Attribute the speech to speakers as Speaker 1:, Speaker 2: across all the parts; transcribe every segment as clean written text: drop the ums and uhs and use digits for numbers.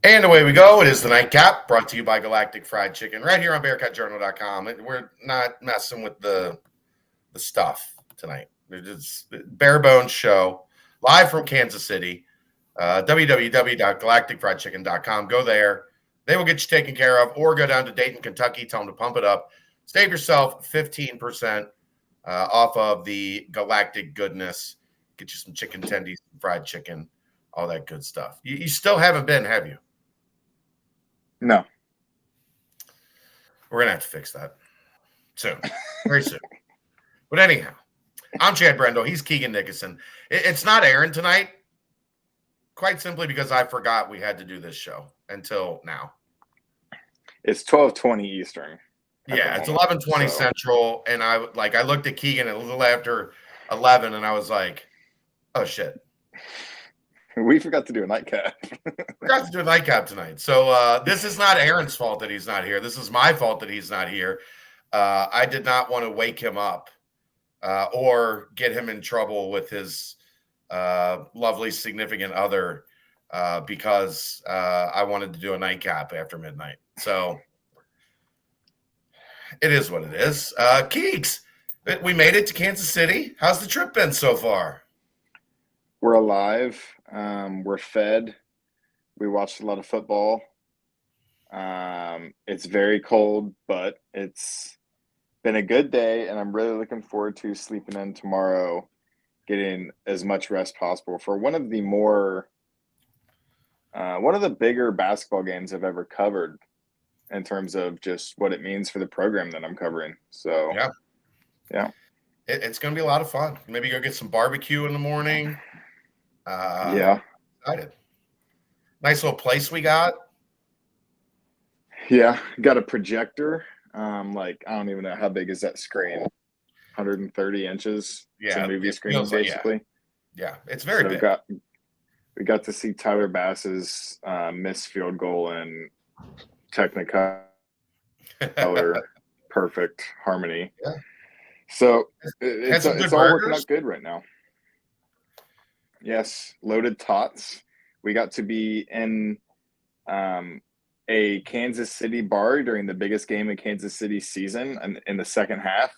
Speaker 1: And away we go. It is the Nightcap, brought to you by Galactic Fried Chicken, right here on BearcatJournal.com. We're not messing with the stuff tonight. It's just bare bones show, live from Kansas City. www.galacticfriedchicken.com. Go there. They will get you taken care of, or go down to Dayton, Kentucky. Tell them to pump it up. Save yourself 15% off of the Galactic goodness. Get you some chicken tendies, fried chicken, all that good stuff. You still haven't been, have you?
Speaker 2: No.
Speaker 1: We're going to have to fix that soon, very soon. But anyhow, I'm Chad Brendel. He's Keegan Nickerson. It's not Aaron tonight, quite simply because I forgot we had to do this show until now.
Speaker 2: It's 12:20 Eastern.
Speaker 1: Yeah, it's 11:20 Central, and I looked at Keegan a little after 11, and I was like, oh, shit.
Speaker 2: We forgot to do a nightcap.
Speaker 1: Forgot to do a nightcap tonight. So this is not Aaron's fault that he's not here. This is my fault that he's not here. I did not want to wake him up or get him in trouble with his lovely significant other because I wanted to do a nightcap after midnight. So it is what it is. Keeks, we made it to Kansas City. How's the trip been so far?
Speaker 2: We're alive. We're fed. We watched a lot of football. It's very cold, but it's been a good day, and I'm really looking forward to sleeping in tomorrow, getting as much rest possible for one of the bigger basketball games I've ever covered in terms of just what it means for the program that I'm covering. So, yeah.
Speaker 1: It's going to be a lot of fun. Maybe go get some barbecue in the morning.
Speaker 2: Yeah.
Speaker 1: Excited. Nice little place we got.
Speaker 2: Yeah. Got a projector. I don't even know how big is that screen. 130 inches.
Speaker 1: Yeah.
Speaker 2: It's a movie screen, basically.
Speaker 1: Yeah. It's very big.
Speaker 2: We got to see Tyler Bass's missed field goal in Technicolor perfect harmony.
Speaker 1: Yeah.
Speaker 2: So it's all working out good right now. Yes, loaded tots. We got to be in a Kansas City bar during the biggest game of Kansas City season and in the second half.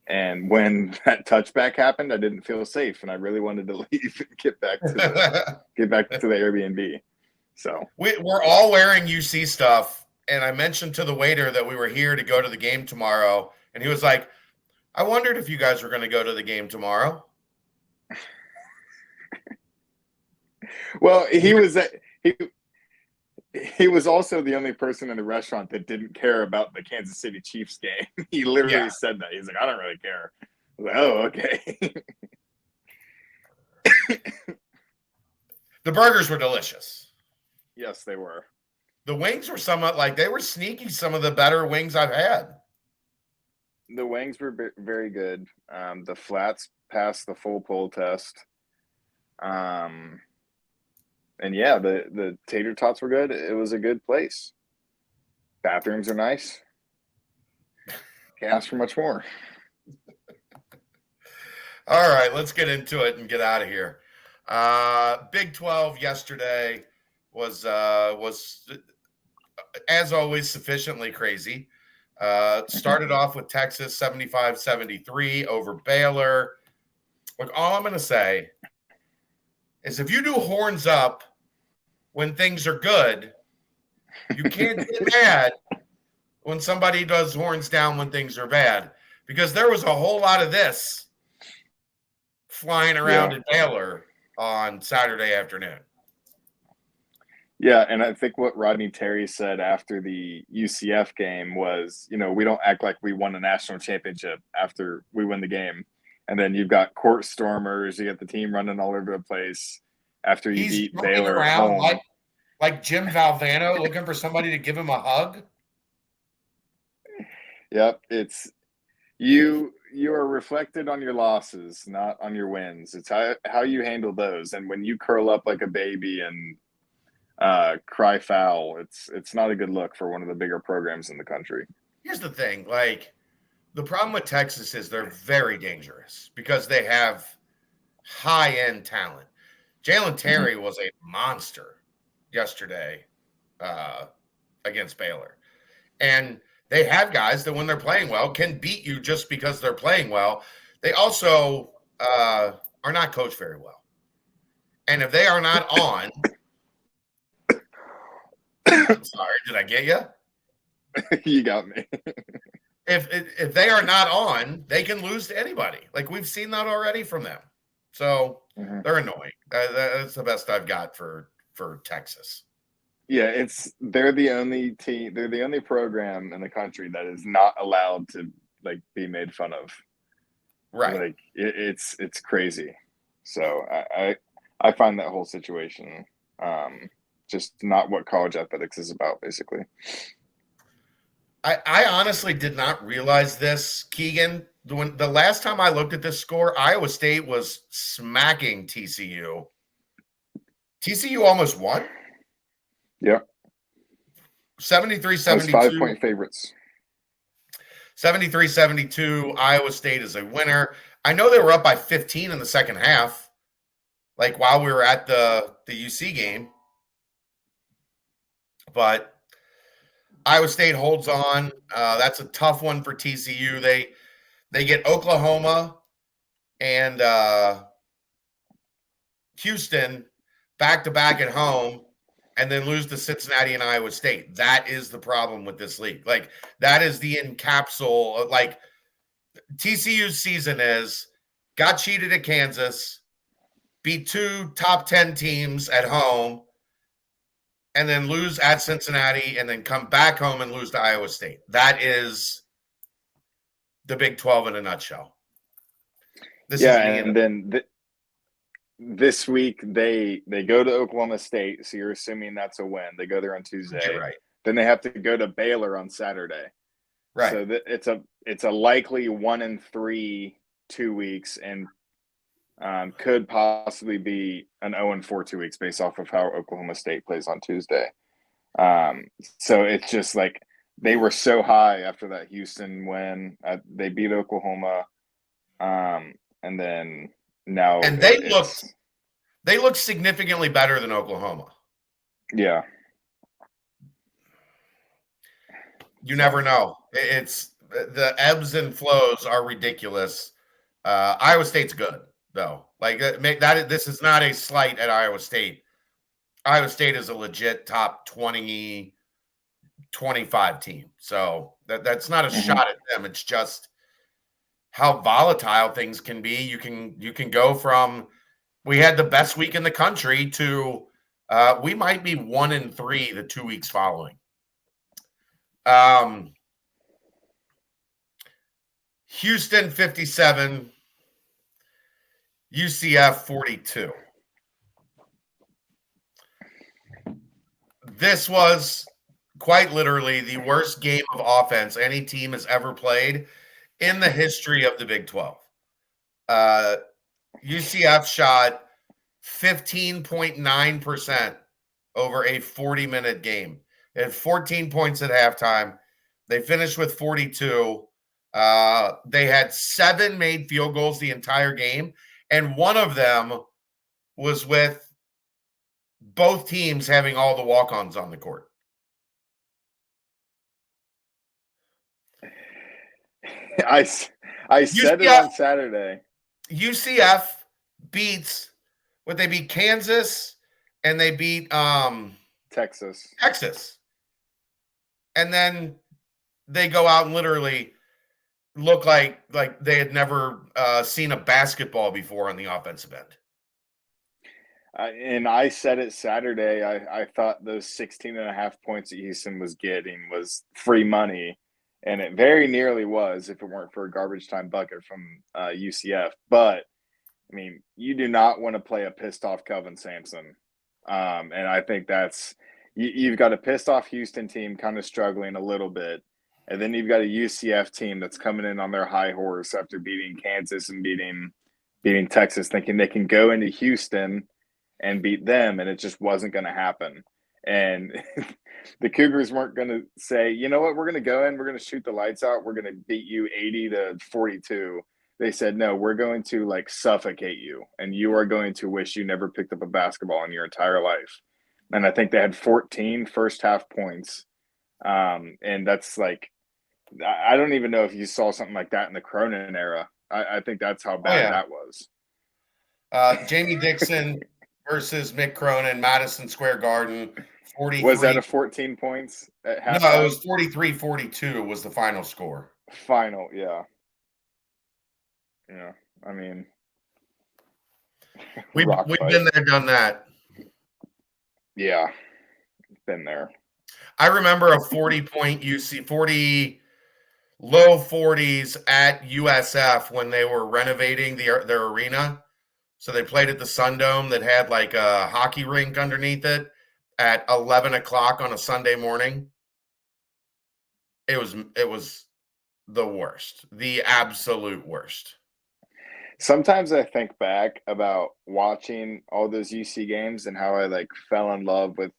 Speaker 2: And when that touchback happened, I didn't feel safe, and I really wanted to leave and get back to the Airbnb. So
Speaker 1: we're all wearing UC stuff, and I mentioned to the waiter that we were here to go to the game tomorrow, and he was like, "I wondered if you guys were going to go to the game tomorrow."
Speaker 2: Well, he was also the only person in the restaurant that didn't care about the Kansas City Chiefs game. He literally said that. He's like, I don't really care. I was like, oh, okay.
Speaker 1: The burgers were delicious.
Speaker 2: Yes, they were.
Speaker 1: The wings were they were sneaky, some of the better wings I've had.
Speaker 2: The wings were very good. The flats passed the full pull test. And yeah, the tater tots were good. It was a good place. Bathrooms are nice. Can't ask for much more.
Speaker 1: All right, let's get into it and get out of here. Big 12 yesterday was as always sufficiently crazy. Started off with Texas 75-73 over Baylor. Look, all I'm going to say is if you do horns up when things are good, you can't get mad when somebody does horns down when things are bad, because there was a whole lot of this flying around at Baylor on Saturday afternoon.
Speaker 2: Yeah, and I think what Rodney Terry said after the UCF game was, we don't act like we won a national championship after we win the game. And then you've got court stormers, you got the team running all over the place after you beat Baylor at home.
Speaker 1: Like Jim Valvano looking for somebody to give him a hug.
Speaker 2: Yep, it's you are reflected on your losses, not on your wins. It's how you handle those. And when you curl up like a baby and cry foul, it's not a good look for one of the bigger programs in the country.
Speaker 1: Here's the thing, the problem with Texas is they're very dangerous because they have high-end talent. Jalen Terry was a monster yesterday against Baylor. And they have guys that, when they're playing well, can beat you just because they're playing well. They also are not coached very well. And if they are not on, sorry, did I get you?
Speaker 2: You got me.
Speaker 1: If they are not on, they can lose to anybody. Like, we've seen that already from them. So they're annoying. That's the best I've got for Texas.
Speaker 2: Yeah, they're the only team. They're the only program in the country that is not allowed to like be made fun of.
Speaker 1: Right.
Speaker 2: Like it's crazy. So I find that whole situation just not what college athletics is about, basically.
Speaker 1: I honestly did not realize this, Keegan. The last time I looked at this score, Iowa State was smacking TCU. TCU almost won?
Speaker 2: Yeah.
Speaker 1: 73-72.
Speaker 2: 5-point favorites.
Speaker 1: 73-72. Iowa State is a winner. I know they were up by 15 in the second half, like while we were at the UC game. But Iowa State holds on. That's a tough one for TCU. They get Oklahoma and Houston back-to-back at home, and then lose to Cincinnati and Iowa State. That is the problem with this league. Like, that is the encapsule. Like, TCU's season is got cheated at Kansas, beat 2 top 10 teams at home, and then lose at Cincinnati, and then come back home and lose to Iowa State. That is the Big 12 in a nutshell.
Speaker 2: This week they go to Oklahoma State, so you're assuming that's a win. They go there on Tuesday.
Speaker 1: Right.
Speaker 2: Then they have to go to Baylor on Saturday.
Speaker 1: Right.
Speaker 2: So it's a likely 1-3 2 weeks, and could possibly be an 0-4 2 weeks based off of how Oklahoma State plays on Tuesday. So it's just like they were so high after that Houston win. They beat Oklahoma, and then now
Speaker 1: they look significantly better than Oklahoma.
Speaker 2: Yeah.
Speaker 1: You never know. It's the ebbs and flows are ridiculous. Iowa State's good, though. Like this is not a slight at Iowa State. Iowa State is a legit top 20, 25 team. So that's not a shot at them. It's just how volatile things can be. You can go from we had the best week in the country to we might be 1-3 the 2 weeks following. Houston 57, UCF 42. This was quite literally the worst game of offense any team has ever played in the history of the Big 12. UCF shot 15.9% over a 40-minute game. They had 14 points at halftime. They finished with 42. They had 7 made field goals the entire game, and one of them was with both teams having all the walk-ons on the court.
Speaker 2: I said it on Saturday.
Speaker 1: UCF beats what they beat Kansas and they beat
Speaker 2: Texas.
Speaker 1: And then they go out and literally look like they had never seen a basketball before on the offensive end.
Speaker 2: And I said it Saturday. I thought those 16.5 points that Houston was getting was free money, and it very nearly was if it weren't for a garbage time bucket from UCF. But, I mean, you do not want to play a pissed-off Kelvin Sampson. And I think that's you've got a pissed-off Houston team kind of struggling a little bit, and then you've got a UCF team that's coming in on their high horse after beating Kansas and beating Texas, thinking they can go into Houston and beat them, and it just wasn't going to happen. And the Cougars weren't going to say, you know what, we're going to go in, we're going to shoot the lights out, we're going to beat you 80-42. They said, no, we're going to suffocate you, and you are going to wish you never picked up a basketball in your entire life. and I think they had 14 first half points. And that's like, I don't even know if you saw something like that in the Cronin era. I think that's how
Speaker 1: Oh
Speaker 2: bad
Speaker 1: yeah.
Speaker 2: that was.
Speaker 1: Jamie Dixon versus Mick Cronin, Madison Square Garden,
Speaker 2: Was that
Speaker 1: 43.
Speaker 2: a 14 points at
Speaker 1: No, it
Speaker 2: halftime?
Speaker 1: was 43-42 was the final score.
Speaker 2: Final, yeah. Yeah. I mean,
Speaker 1: We've
Speaker 2: rock
Speaker 1: we've
Speaker 2: fight.
Speaker 1: been there, done that.
Speaker 2: Yeah, been there.
Speaker 1: I remember a 40-point UC 40 low 40s at USF when they were renovating their arena. So they played at the Sundome that had like a hockey rink underneath it at 11 o'clock on a Sunday morning. It was the worst, the absolute worst.
Speaker 2: Sometimes I think back about watching all those UC games and how I like fell in love with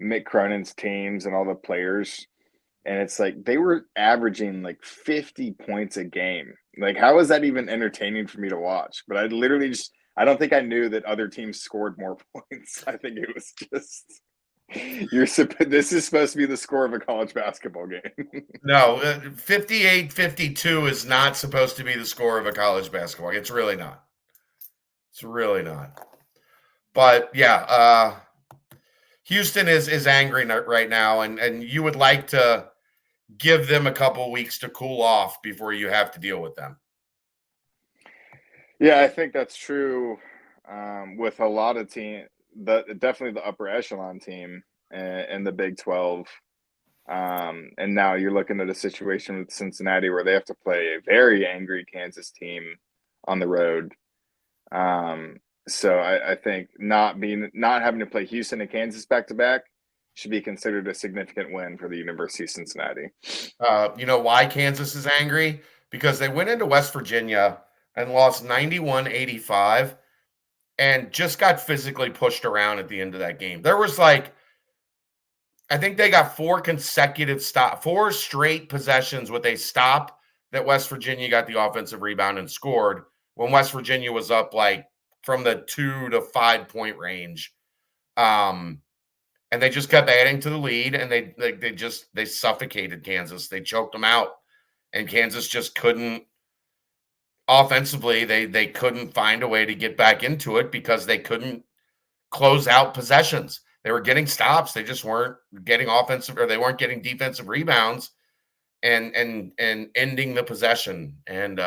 Speaker 2: Mick Cronin's teams and all the players. And it's like they were averaging like 50 points a game. Like, how is that even entertaining for me to watch? But I literally just, I don't think I knew that other teams scored more points. I think it was just, this is supposed to be the score of a college basketball game.
Speaker 1: No, 58-52 is not supposed to be the score of a college basketball. It's really not. It's really not. But yeah, Houston is angry right now, and you would like to give them a couple weeks to cool off before you have to deal with them.
Speaker 2: Yeah, I think that's true with a lot of team. Definitely the upper echelon team in the Big 12. And now you're looking at a situation with Cincinnati where they have to play a very angry Kansas team on the road. So I think not having to play Houston and Kansas back to back should be considered a significant win for the University of Cincinnati.
Speaker 1: You know why Kansas is angry? Because they went into West Virginia and lost 91-85 and just got physically pushed around at the end of that game. There was like, I think they got four straight possessions with a stop that West Virginia got the offensive rebound and scored when West Virginia was up like from the 2 to 5 point range. And they just kept adding to the lead, and they suffocated Kansas. They choked them out, and Kansas just couldn't offensively. They couldn't find a way to get back into it because they couldn't close out possessions. They were getting stops. They just weren't getting offensive, or they weren't getting defensive rebounds and ending the possession. And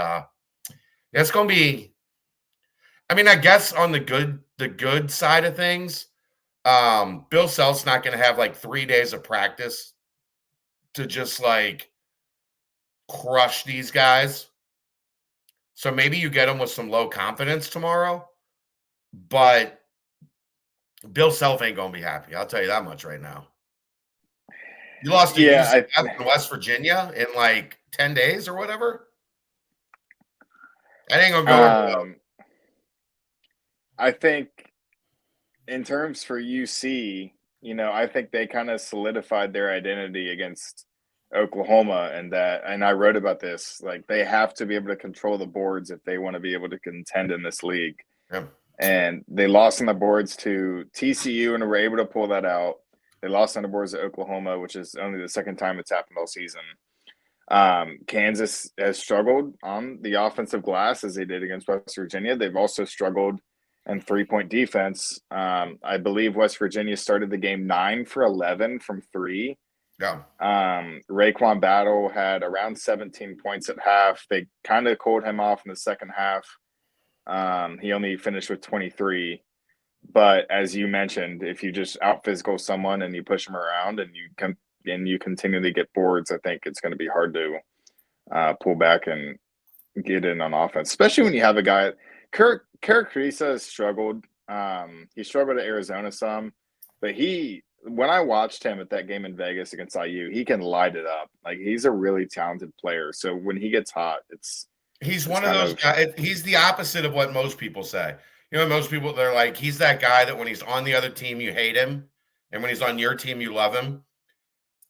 Speaker 1: it's going to be. I mean, I guess on the good side of things, Bill Self's not going to have like 3 days of practice to just like crush these guys. So maybe you get them with some low confidence tomorrow, but Bill Self ain't going to be happy. I'll tell you that much right now. You lost to
Speaker 2: Yeah,
Speaker 1: UCF in West Virginia in like 10 days or whatever. That ain't going to go over well.
Speaker 2: I think in terms for UC, I think they kind of solidified their identity against Oklahoma, and I wrote about this. Like, they have to be able to control the boards if they want to be able to contend in this league.
Speaker 1: Yeah.
Speaker 2: And they lost on the boards to TCU and were able to pull that out. They lost on the boards to Oklahoma, which is only the second time it's happened all season. Kansas has struggled on the offensive glass as they did against West Virginia. They've also struggled in three-point defense. I believe West Virginia started the game 9 for 11 from three.
Speaker 1: Yeah.
Speaker 2: Raekwon Battle had around 17 points at half. They kind of cooled him off in the second half. He only finished with 23. But as you mentioned, if you just out physical someone and you push them around and you continually get boards, I think it's going to be hard to pull back and get in on offense, especially when you have a guy. Kirk Kriisa has struggled. He struggled at Arizona some, but when I watched him at that game in Vegas against IU, he can light it up. Like, he's a really talented player. So when he gets hot,
Speaker 1: He's one of those guys. He's the opposite of what most people say. You know, most people, they're like, he's that guy that when he's on the other team, you hate him. And when he's on your team, you love him.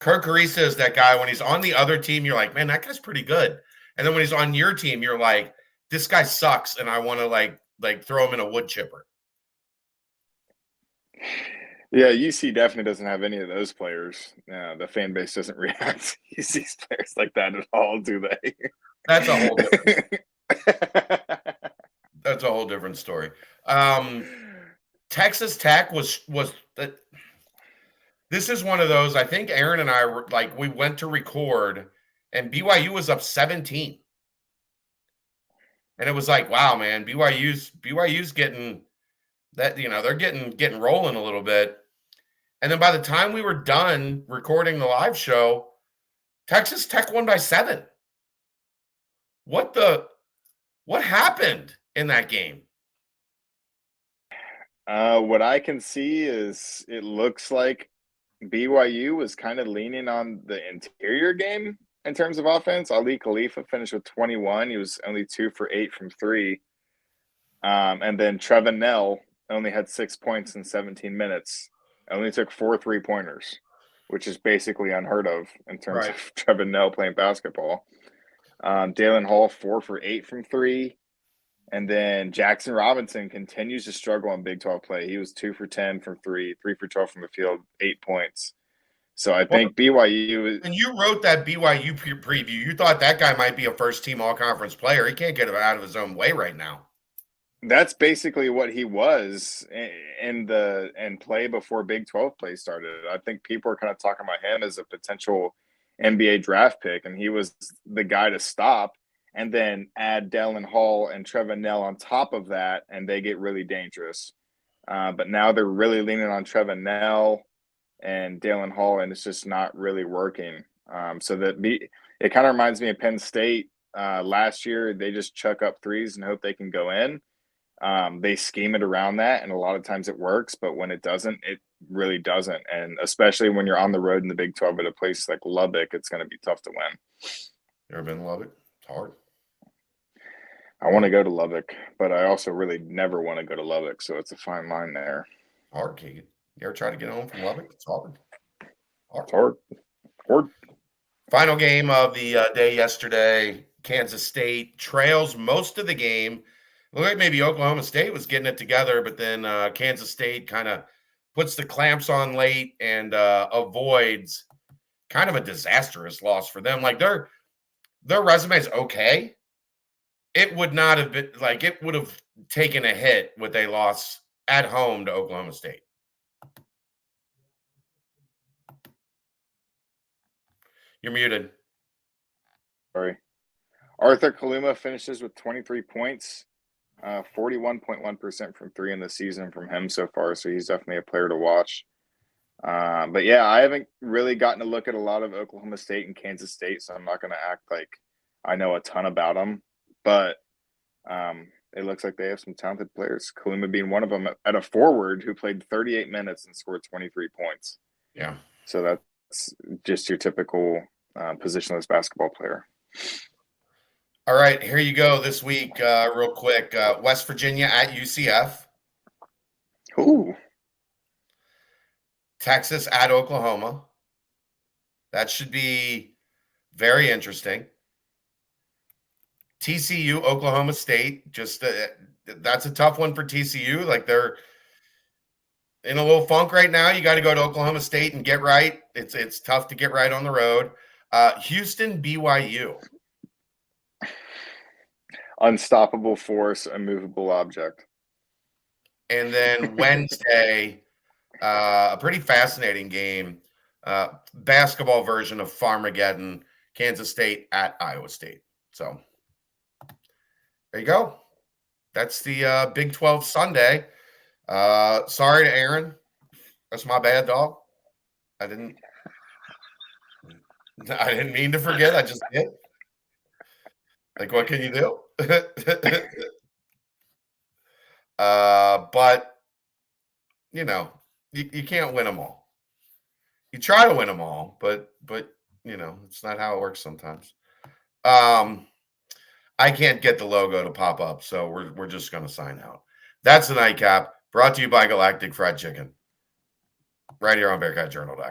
Speaker 1: Kirk Carissa is that guy. When he's on the other team, you're like, man, that guy's pretty good. And then when he's on your team, you're like, this guy sucks. And I want to like throw him in a wood chipper.
Speaker 2: Yeah, UC definitely doesn't have any of those players. The fan base doesn't react to UC's players like that at all, do they?
Speaker 1: That's a whole different. That's a whole different story. Texas Tech was that. This is one of those. I think Aaron and I were like, we went to record, and BYU was up 17, and it was like, wow, man, BYU's getting that. They're getting rolling a little bit. And then by the time we were done recording the live show, Texas Tech won by 7. What happened in that game?
Speaker 2: What I can see is it looks like BYU was kind of leaning on the interior game in terms of offense. Ali Khalifa finished with 21. He was only 2 for 8 from 3. And then Trevin Nell only had 6 points in 17 minutes. Only took 4 3-pointers, which is basically unheard of in terms of Trevin Nell playing basketball. Dalen Hall 4 for 8 from 3. And then Jackson Robinson continues to struggle in Big 12 play. He was 2 for 10 from 3, 3 for 12 from the field, 8 points. So I think BYU.
Speaker 1: When you wrote that BYU preview, you thought that guy might be a first-team all-conference player. He can't get out of his own way right now.
Speaker 2: That's basically what he was in play before Big 12 play started. I think people are kind of talking about him as a potential NBA draft pick, and he was the guy to stop. And then add Dalen Hall and Trevin Nell on top of that, and they get really dangerous. But now they're really leaning on Trevin Nell and Dalen Hall, and it's just not really working. It kind of reminds me of Penn State last year. They just chuck up threes and hope they can go in. They scheme it around that, and a lot of times it works, but when it doesn't, it really doesn't. And especially when you're on the road in the Big 12 at a place like Lubbock, it's going to be tough to win.
Speaker 1: You ever been to Lubbock? It's hard.
Speaker 2: I want to go to Lubbock, but I also really never want to go to Lubbock, so it's a fine line there.
Speaker 1: Hard, Keegan. You ever try to get home from Lubbock? It's hard.
Speaker 2: Hard.
Speaker 1: Final game of the day yesterday, Kansas State trails most of the game. It looked like maybe Oklahoma State was getting it together, but then Kansas State kind of puts the clamps on late and avoids kind of a disastrous loss for them. Like their resume is okay. It would not have been like it would have taken a hit with a loss at home to Oklahoma State. You're muted.
Speaker 2: Sorry. Arthur Kaluma finishes with 23 points, 41.1% from 3 in the season from him so far, so he's definitely a player to watch. But yeah, I haven't really gotten to look at a lot of Oklahoma State and Kansas State, so I'm not going to act like I know a ton about them. But it looks like they have some talented players. Kaluma being one of them at a forward who played 38 minutes and scored 23 points.
Speaker 1: Yeah.
Speaker 2: So that's just your typical positionless basketball player.
Speaker 1: All right, here you go this week, real quick. West Virginia at UCF.
Speaker 2: Ooh.
Speaker 1: Texas at Oklahoma. That should be very interesting. TCU, Oklahoma State. Just that's a tough one for TCU. Like they're in a little funk right now. You got to go to Oklahoma State and get right. It's tough to get right on the road. Houston, BYU.
Speaker 2: Unstoppable force, immovable object.
Speaker 1: And then Wednesday, a pretty fascinating game. Basketball version of Farmageddon, Kansas State at Iowa State. So there you go. That's the Big 12 Sunday. Sorry to Aaron. That's my bad, dog. I didn't mean to forget. I just did. Like, what can you do? But you can't win them all. You try to win them all, but it's not how it works sometimes. I can't get the logo to pop up, so we're just gonna sign out. That's the nightcap, brought to you by Galactic Fried Chicken, right here on BearcatJournal.com.